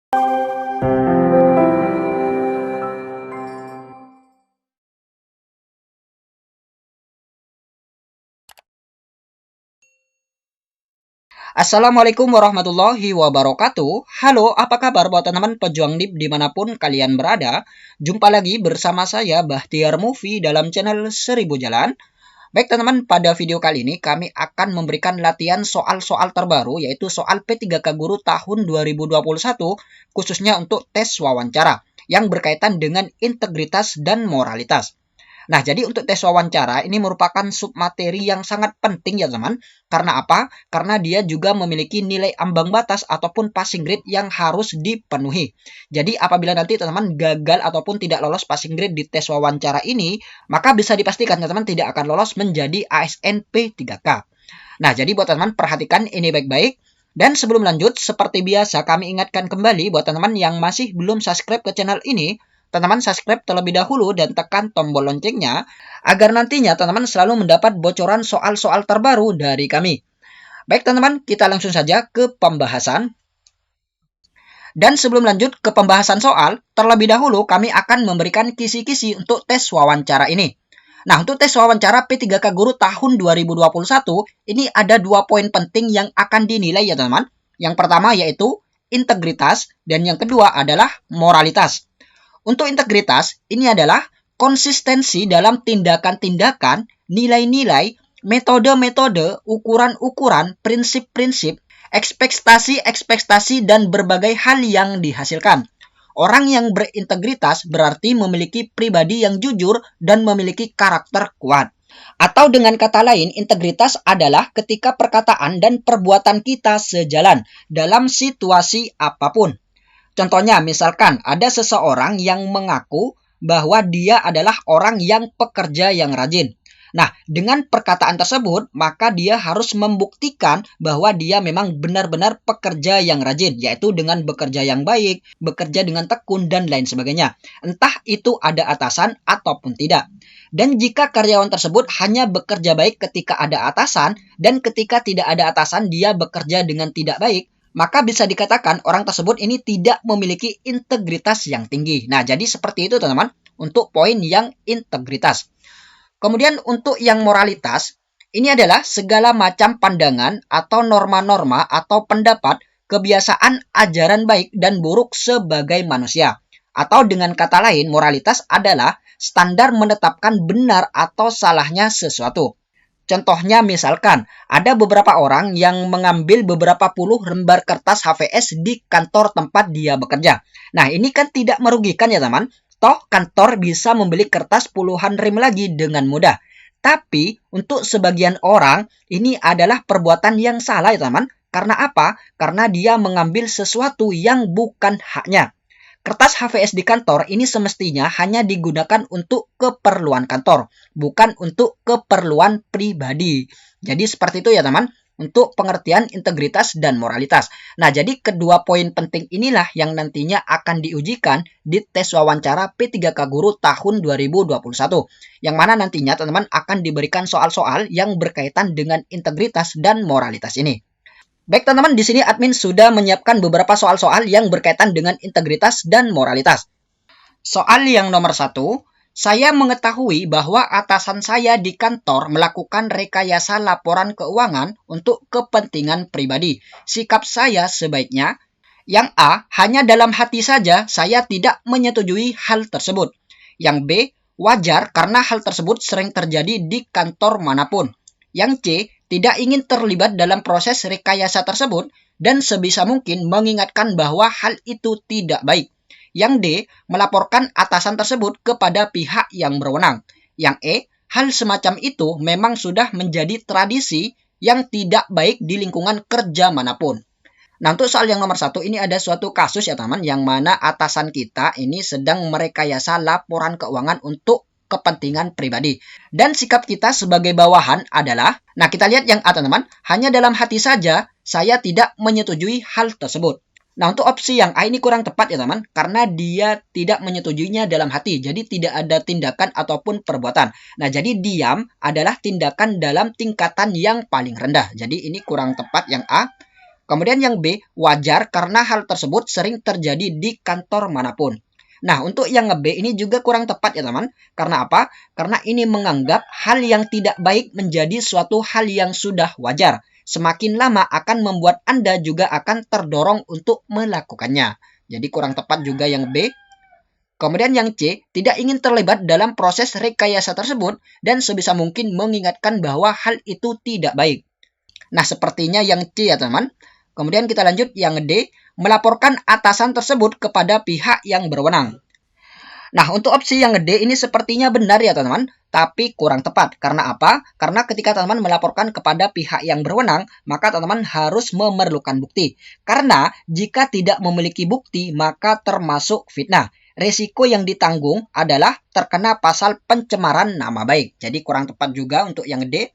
Assalamualaikum warahmatullahi wabarakatuh. Halo, apa kabar buat teman-teman pejuang NIP dimanapun kalian berada? Jumpa lagi bersama saya Bahtiar Movie dalam channel 1000 Jalan. Baik teman-teman, pada video kali ini kami akan memberikan latihan soal-soal terbaru yaitu soal P3K Guru tahun 2021 khususnya untuk tes wawancara yang berkaitan dengan integritas dan moralitas. Nah, jadi untuk tes wawancara ini merupakan submateri yang sangat penting ya teman. Karena apa? Karena dia juga memiliki nilai ambang batas ataupun passing grade yang harus dipenuhi. Jadi apabila nanti teman-teman gagal ataupun tidak lolos passing grade di tes wawancara ini, maka bisa dipastikan teman-teman tidak akan lolos menjadi ASN P3K. Nah, jadi buat teman-teman perhatikan ini baik-baik. Dan sebelum lanjut, seperti biasa kami ingatkan kembali buat teman-teman yang masih belum subscribe ke channel ini, teman-teman subscribe terlebih dahulu dan tekan tombol loncengnya agar nantinya teman-teman selalu mendapat bocoran soal-soal terbaru dari kami. Baik teman-teman, kita langsung saja ke pembahasan. Dan sebelum lanjut ke pembahasan soal, terlebih dahulu kami akan memberikan kisi-kisi untuk tes wawancara ini. Nah, untuk tes wawancara P3K Guru tahun 2021, ini ada 2 poin penting yang akan dinilai ya teman-teman. Yang pertama yaitu integritas dan yang kedua adalah moralitas. Untuk integritas, ini adalah konsistensi dalam tindakan-tindakan, nilai-nilai, metode-metode, ukuran-ukuran, prinsip-prinsip, ekspektasi-ekspektasi, dan berbagai hal yang dihasilkan. Orang yang berintegritas berarti memiliki pribadi yang jujur dan memiliki karakter kuat. Atau dengan kata lain, integritas adalah ketika perkataan dan perbuatan kita sejalan dalam situasi apapun. Contohnya, misalkan ada seseorang yang mengaku bahwa dia adalah orang yang pekerja yang rajin. Nah, dengan perkataan tersebut, maka dia harus membuktikan bahwa dia memang benar-benar pekerja yang rajin, yaitu dengan bekerja yang baik, bekerja dengan tekun, dan lain sebagainya. Entah itu ada atasan ataupun tidak. Dan jika karyawan tersebut hanya bekerja baik ketika ada atasan, dan ketika tidak ada atasan dia bekerja dengan tidak baik, maka bisa dikatakan orang tersebut ini tidak memiliki integritas yang tinggi. Nah, jadi seperti itu teman-teman untuk poin yang integritas. Kemudian untuk yang moralitas, ini adalah segala macam pandangan atau norma-norma atau pendapat, kebiasaan, ajaran baik dan buruk sebagai manusia. Atau dengan kata lain, moralitas adalah standar menetapkan benar atau salahnya sesuatu. Contohnya misalkan, ada beberapa orang yang mengambil beberapa puluh lembar kertas HVS di kantor tempat dia bekerja. Nah, ini kan tidak merugikan ya teman. Toh kantor bisa membeli kertas puluhan rem lagi dengan mudah. Tapi untuk sebagian orang, ini adalah perbuatan yang salah ya teman. Karena apa? Karena dia mengambil sesuatu yang bukan haknya. Kertas HVS di kantor ini semestinya hanya digunakan untuk keperluan kantor, bukan untuk keperluan pribadi. Jadi seperti itu ya teman, untuk pengertian integritas dan moralitas. Nah, jadi kedua poin penting inilah yang nantinya akan diujikan di tes wawancara P3K Guru tahun 2021. Yang mana nantinya teman-teman akan diberikan soal-soal yang berkaitan dengan integritas dan moralitas ini. Baik teman-teman, di sini admin sudah menyiapkan beberapa soal-soal yang berkaitan dengan integritas dan moralitas. Soal yang nomor 1, saya mengetahui bahwa atasan saya di kantor melakukan rekayasa laporan keuangan untuk kepentingan pribadi. Sikap saya sebaiknya, yang A, hanya dalam hati saja saya tidak menyetujui hal tersebut. Yang B, wajar karena hal tersebut sering terjadi di kantor manapun. Yang C, tidak ingin terlibat dalam proses rekayasa tersebut dan sebisa mungkin mengingatkan bahwa hal itu tidak baik. Yang D, melaporkan atasan tersebut kepada pihak yang berwenang. Yang E, hal semacam itu memang sudah menjadi tradisi yang tidak baik di lingkungan kerja manapun. Nah, untuk soal yang nomor 1 ini ada suatu kasus ya teman, yang mana atasan kita ini sedang merekayasa laporan keuangan untuk kepentingan pribadi. Dan sikap kita sebagai bawahan adalah, nah kita lihat yang A teman-teman, hanya dalam hati saja saya tidak menyetujui hal tersebut. Nah, untuk opsi yang A ini kurang tepat ya teman, karena dia tidak menyetujuinya dalam hati, jadi tidak ada tindakan ataupun perbuatan. Nah, jadi diam adalah tindakan dalam tingkatan yang paling rendah. Jadi ini kurang tepat yang A. Kemudian yang B, wajar karena hal tersebut sering terjadi di kantor manapun. Nah, untuk yang B ini juga kurang tepat ya teman. Karena apa? Karena ini menganggap hal yang tidak baik menjadi suatu hal yang sudah wajar. Semakin lama akan membuat Anda juga akan terdorong untuk melakukannya. Jadi kurang tepat juga yang B. Kemudian yang C, tidak ingin terlibat dalam proses rekayasa tersebut dan sebisa mungkin mengingatkan bahwa hal itu tidak baik. Nah, sepertinya yang C ya teman. Kemudian kita lanjut yang D, melaporkan atasan tersebut kepada pihak yang berwenang. Nah, untuk opsi yang D ini sepertinya benar ya teman-teman, tapi kurang tepat. Karena apa? Karena ketika teman-teman melaporkan kepada pihak yang berwenang, maka teman-teman harus memerlukan bukti. Karena jika tidak memiliki bukti, maka termasuk fitnah. Resiko yang ditanggung adalah terkena pasal pencemaran nama baik. Jadi kurang tepat juga untuk yang D.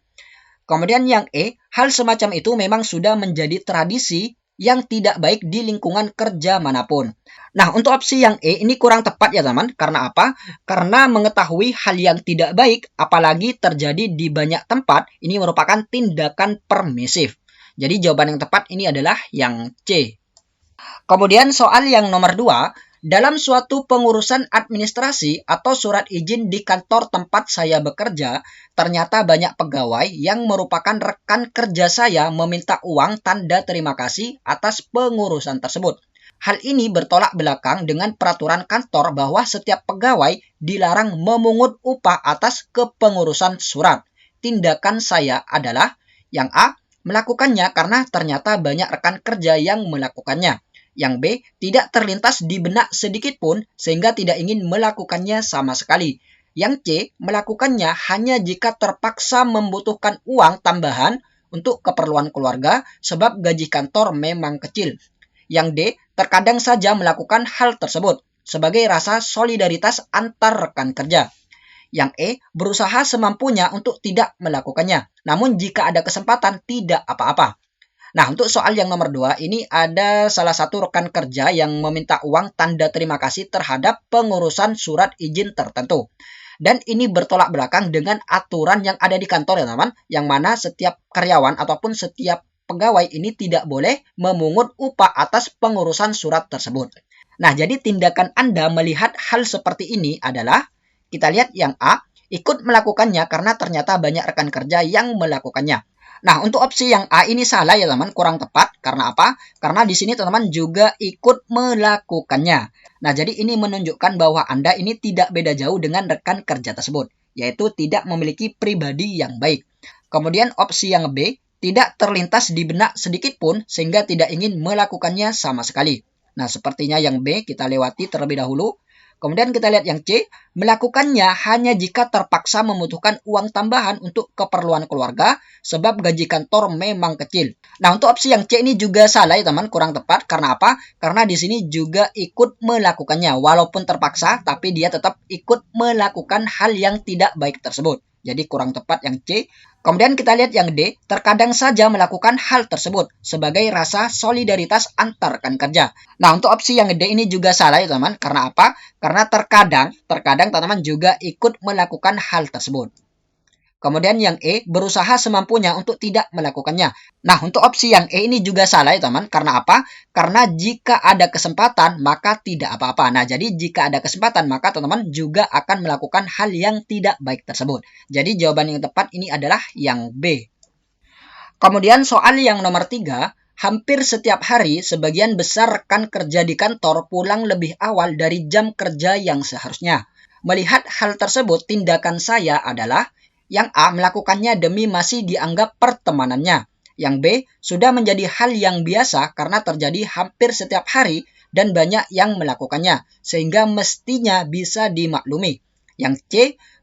Kemudian yang E, hal semacam itu memang sudah menjadi tradisi yang tidak baik di lingkungan kerja manapun. Nah, untuk opsi yang E ini kurang tepat ya teman. Karena apa? Karena mengetahui hal yang tidak baik, apalagi terjadi di banyak tempat, ini merupakan tindakan permisif. Jadi jawaban yang tepat ini adalah yang C. Kemudian soal yang nomor 2, dalam suatu pengurusan administrasi atau surat izin di kantor tempat saya bekerja, ternyata banyak pegawai yang merupakan rekan kerja saya meminta uang tanda terima kasih atas pengurusan tersebut. Hal ini bertolak belakang dengan peraturan kantor bahwa setiap pegawai dilarang memungut upah atas kepengurusan surat. Tindakan saya adalah yang A, melakukannya karena ternyata banyak rekan kerja yang melakukannya. Yang B, tidak terlintas di benak sedikit pun sehingga tidak ingin melakukannya sama sekali. Yang C, melakukannya hanya jika terpaksa membutuhkan uang tambahan untuk keperluan keluarga sebab gaji kantor memang kecil. Yang D, terkadang saja melakukan hal tersebut sebagai rasa solidaritas antar rekan kerja. Yang E, berusaha semampunya untuk tidak melakukannya. Namun jika ada kesempatan tidak apa-apa. Nah, untuk soal yang nomor 2, ini ada salah satu rekan kerja yang meminta uang tanda terima kasih terhadap pengurusan surat izin tertentu. Dan ini bertolak belakang dengan aturan yang ada di kantor ya teman, yang mana setiap karyawan ataupun setiap pegawai ini tidak boleh memungut upah atas pengurusan surat tersebut. Nah, jadi tindakan Anda melihat hal seperti ini adalah, kita lihat yang A, ikut melakukannya karena ternyata banyak rekan kerja yang melakukannya. Nah, untuk opsi yang A ini salah ya teman, kurang tepat. Karena apa? Karena di sini teman-teman juga ikut melakukannya. Nah, jadi ini menunjukkan bahwa Anda ini tidak beda jauh dengan rekan kerja tersebut, yaitu tidak memiliki pribadi yang baik. Kemudian opsi yang B, tidak terlintas di benak sedikit pun sehingga tidak ingin melakukannya sama sekali. Nah, sepertinya yang B kita lewati terlebih dahulu. Kemudian kita lihat yang C, melakukannya hanya jika terpaksa membutuhkan uang tambahan untuk keperluan keluarga sebab gaji kantor memang kecil. Nah, untuk opsi yang C ini juga salah ya teman, kurang tepat. Karena apa? Karena di sini juga ikut melakukannya. Walaupun terpaksa, tapi dia tetap ikut melakukan hal yang tidak baik tersebut. Jadi kurang tepat yang C. Kemudian kita lihat yang D, terkadang saja melakukan hal tersebut sebagai rasa solidaritas antar rekan kerja. Nah, untuk opsi yang D ini juga salah ya teman. Karena apa? Karena terkadang teman-teman juga ikut melakukan hal tersebut. Kemudian yang E, berusaha semampunya untuk tidak melakukannya. Nah, untuk opsi yang E ini juga salah ya teman. Karena apa? Karena jika ada kesempatan, maka tidak apa-apa. Nah, jadi jika ada kesempatan, maka teman-teman juga akan melakukan hal yang tidak baik tersebut. Jadi jawaban yang tepat ini adalah yang B. Kemudian soal yang nomor 3, hampir setiap hari sebagian besar rekan kerja di kantor pulang lebih awal dari jam kerja yang seharusnya. Melihat hal tersebut, tindakan saya adalah yang A, melakukannya demi masih dianggap pertemanannya. Yang B, sudah menjadi hal yang biasa karena terjadi hampir setiap hari dan banyak yang melakukannya, sehingga mestinya bisa dimaklumi. Yang C,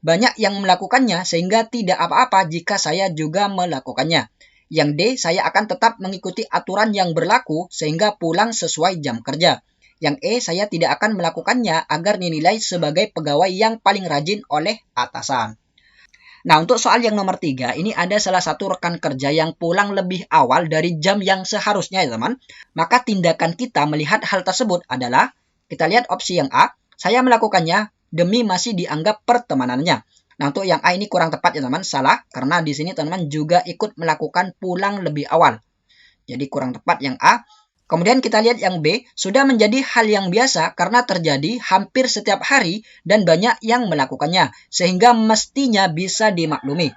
banyak yang melakukannya sehingga tidak apa-apa jika saya juga melakukannya. Yang D, saya akan tetap mengikuti aturan yang berlaku sehingga pulang sesuai jam kerja. Yang E, saya tidak akan melakukannya agar dinilai sebagai pegawai yang paling rajin oleh atasan. Nah, untuk soal yang nomor 3, ini ada salah satu rekan kerja yang pulang lebih awal dari jam yang seharusnya ya teman. Maka tindakan kita melihat hal tersebut adalah, kita lihat opsi yang A, saya melakukannya demi masih dianggap pertemanannya. Nah, untuk yang A ini kurang tepat ya teman, salah. Karena di sini teman-teman juga ikut melakukan pulang lebih awal. Jadi kurang tepat yang A. Kemudian kita lihat yang B, sudah menjadi hal yang biasa karena terjadi hampir setiap hari dan banyak yang melakukannya, sehingga mestinya bisa dimaklumi.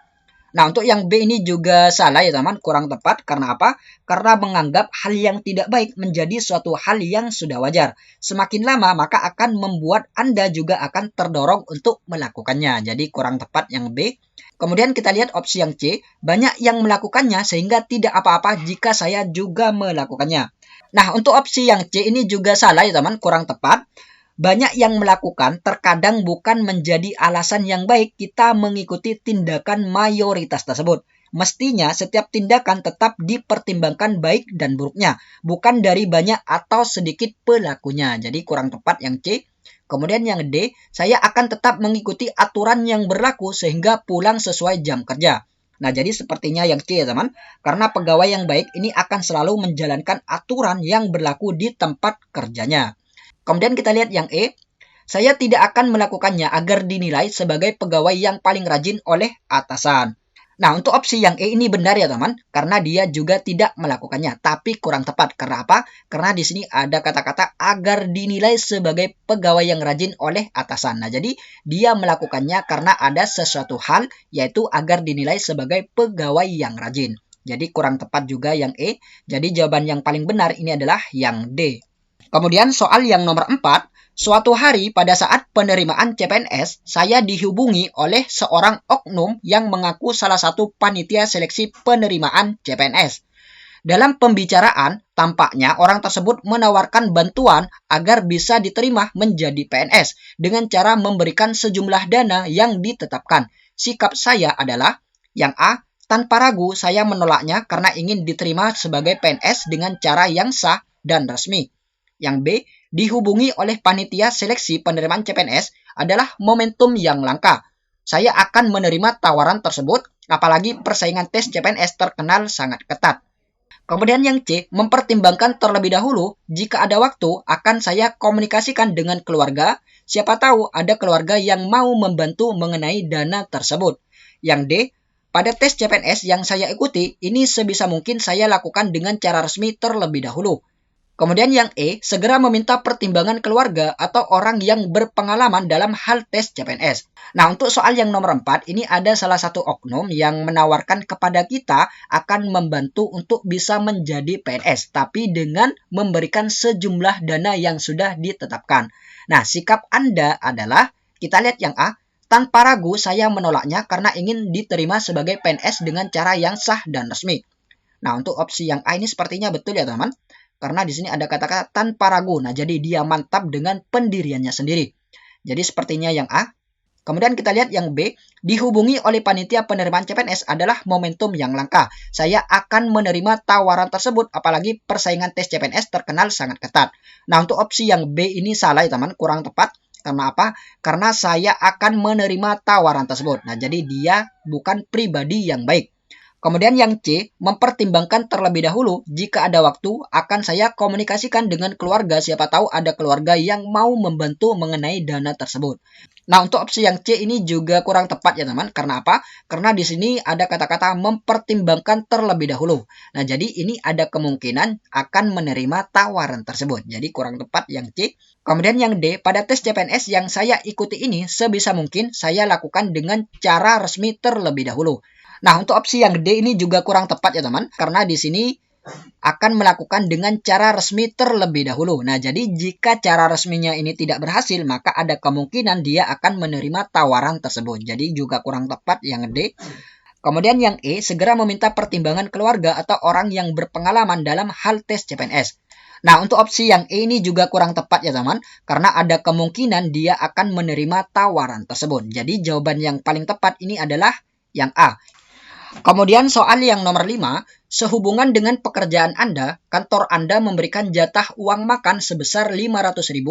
Nah, untuk yang B ini juga salah ya teman, kurang tepat. Karena apa? Karena menganggap hal yang tidak baik menjadi suatu hal yang sudah wajar. Semakin lama, maka akan membuat Anda juga akan terdorong untuk melakukannya. Jadi kurang tepat yang B. Kemudian kita lihat opsi yang C, banyak yang melakukannya sehingga tidak apa-apa jika saya juga melakukannya. Nah, untuk opsi yang C ini juga salah ya teman, kurang tepat. Banyak yang melakukan terkadang bukan menjadi alasan yang baik kita mengikuti tindakan mayoritas tersebut. Mestinya setiap tindakan tetap dipertimbangkan baik dan buruknya, bukan dari banyak atau sedikit pelakunya. Jadi kurang tepat yang C. Kemudian yang D, saya akan tetap mengikuti aturan yang berlaku sehingga pulang sesuai jam kerja. Nah, jadi sepertinya yang C ya teman, karena pegawai yang baik ini akan selalu menjalankan aturan yang berlaku di tempat kerjanya. Kemudian kita lihat yang E, saya tidak akan melakukannya agar dinilai sebagai pegawai yang paling rajin oleh atasan. Nah, untuk opsi yang E ini benar ya teman, karena dia juga tidak melakukannya, tapi kurang tepat. Karena apa? Karena di sini ada kata-kata agar dinilai sebagai pegawai yang rajin oleh atasan. Nah, jadi dia melakukannya karena ada sesuatu hal, yaitu agar dinilai sebagai pegawai yang rajin. Jadi kurang tepat juga yang E. Jadi jawaban yang paling benar ini adalah yang D. Kemudian soal yang nomor 4, suatu hari pada saat penerimaan CPNS, saya dihubungi oleh seorang oknum yang mengaku salah satu panitia seleksi penerimaan CPNS. Dalam pembicaraan, tampaknya orang tersebut menawarkan bantuan agar bisa diterima menjadi PNS dengan cara memberikan sejumlah dana yang ditetapkan. Sikap saya adalah yang A, tanpa ragu saya menolaknya karena ingin diterima sebagai PNS dengan cara yang sah dan resmi. Yang B, dihubungi oleh panitia seleksi penerimaan CPNS adalah momentum yang langka. Saya akan menerima tawaran tersebut, apalagi persaingan tes CPNS terkenal sangat ketat. Kemudian yang C, mempertimbangkan terlebih dahulu, jika ada waktu akan saya komunikasikan dengan keluarga, siapa tahu ada keluarga yang mau membantu mengenai dana tersebut. Yang D, pada tes CPNS yang saya ikuti, ini sebisa mungkin saya lakukan dengan cara resmi terlebih dahulu. Kemudian yang E, segera meminta pertimbangan keluarga atau orang yang berpengalaman dalam hal tes CPNS. Nah, untuk soal yang nomor 4, ini ada salah satu oknum yang menawarkan kepada kita akan membantu untuk bisa menjadi PNS, tapi dengan memberikan sejumlah dana yang sudah ditetapkan. Nah, sikap Anda adalah, kita lihat yang A, tanpa ragu saya menolaknya karena ingin diterima sebagai PNS dengan cara yang sah dan resmi. Nah, untuk opsi yang A ini sepertinya betul ya teman. Karena di sini ada kata-kata tanpa ragu. Nah, jadi dia mantap dengan pendiriannya sendiri. Jadi sepertinya yang A. Kemudian kita lihat yang B. Dihubungi oleh panitia penerimaan CPNS adalah momentum yang langka. Saya akan menerima tawaran tersebut, apalagi persaingan tes CPNS terkenal sangat ketat. Nah, untuk opsi yang B ini salah ya teman, kurang tepat. Karena apa? Karena saya akan menerima tawaran tersebut. Nah, jadi dia bukan pribadi yang baik. Kemudian yang C, mempertimbangkan terlebih dahulu, jika ada waktu akan saya komunikasikan dengan keluarga, siapa tahu ada keluarga yang mau membantu mengenai dana tersebut. Nah, untuk opsi yang C ini juga kurang tepat ya teman, karena apa? Karena di sini ada kata-kata mempertimbangkan terlebih dahulu. Nah, jadi ini ada kemungkinan akan menerima tawaran tersebut. Jadi kurang tepat yang C. Kemudian yang D, pada tes CPNS yang saya ikuti ini, sebisa mungkin saya lakukan dengan cara resmi terlebih dahulu. Nah, untuk opsi yang D ini juga kurang tepat ya teman, karena di sini akan melakukan dengan cara resmi terlebih dahulu. Nah, jadi jika cara resminya ini tidak berhasil, maka ada kemungkinan dia akan menerima tawaran tersebut. Jadi juga kurang tepat yang D. Kemudian yang E, segera meminta pertimbangan keluarga atau orang yang berpengalaman dalam hal tes CPNS. Nah, untuk opsi yang E ini juga kurang tepat ya teman, karena ada kemungkinan dia akan menerima tawaran tersebut. Jadi jawaban yang paling tepat ini adalah yang A. Kemudian soal yang nomor 5, sehubungan dengan pekerjaan Anda, kantor Anda memberikan jatah uang makan sebesar 500.000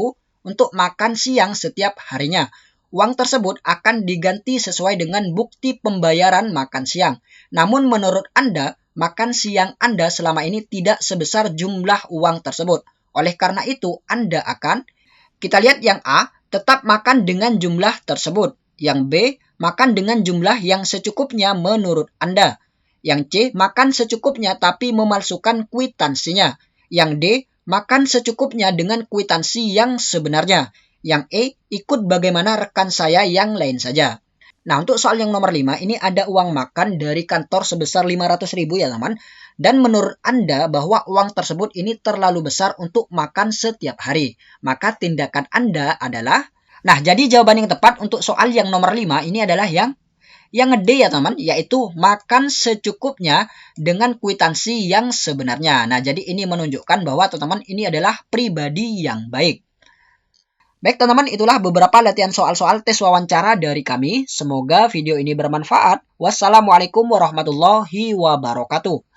untuk makan siang setiap harinya. Uang tersebut akan diganti sesuai dengan bukti pembayaran makan siang. Namun menurut Anda, makan siang Anda selama ini tidak sebesar jumlah uang tersebut. Oleh karena itu, Anda akan, kita lihat yang A, tetap makan dengan jumlah tersebut. Yang B, makan dengan jumlah yang secukupnya menurut Anda. Yang C, makan secukupnya tapi memalsukan kwitansinya. Yang D, makan secukupnya dengan kwitansi yang sebenarnya. Yang E, ikut bagaimana rekan saya yang lain saja. Nah, untuk soal yang nomor 5, ini ada uang makan dari kantor sebesar 500.000 ya teman. Dan menurut Anda bahwa uang tersebut ini terlalu besar untuk makan setiap hari. Maka tindakan Anda adalah, nah jadi jawaban yang tepat untuk soal yang nomor 5 ini adalah yang D ya teman, yaitu makan secukupnya dengan kwitansi yang sebenarnya. Nah, jadi ini menunjukkan bahwa teman-teman ini adalah pribadi yang baik. Baik teman-teman, itulah beberapa latihan soal-soal tes wawancara dari kami. Semoga video ini bermanfaat. Wassalamualaikum warahmatullahi wabarakatuh.